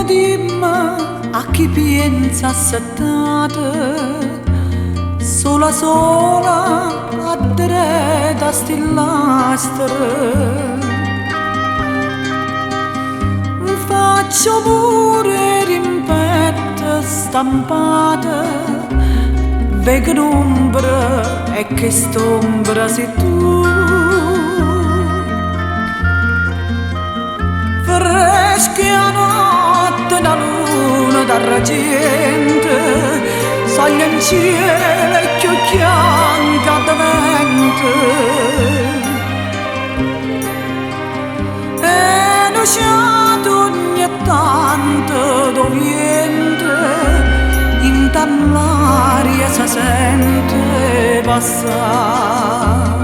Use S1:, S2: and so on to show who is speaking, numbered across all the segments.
S1: dimma a chi pensa assettate sola sola a dreta stillastre faccio pure rimpette stampate vedo un'ombra e che st'ombra sei tu fresca notte da luna d'argento soglia in cielo e più bianca da vento e lasciato ogni tanto d'oriente in l'aria si sente passare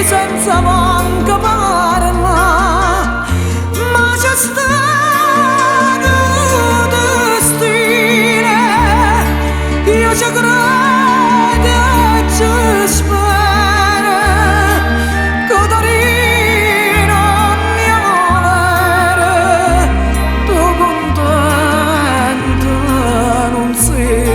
S1: senza manca parla ma c'è stato destino io ci credo e ci spero che Torino mia volere tu contento non sei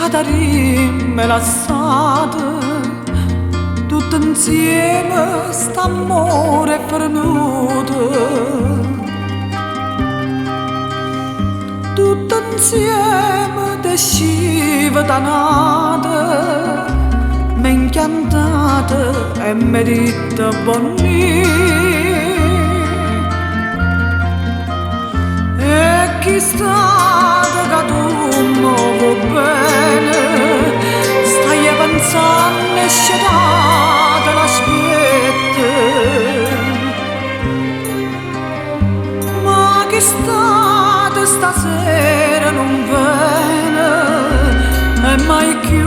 S1: Cadari me lasciate tutto insieme st'amore perduto tutto insieme de scive danate m'è incantate e mi dite buoni e chi sta che tu muovo bene stai avanzando e scetate l'aspetta ma che state stasera non viene e mai più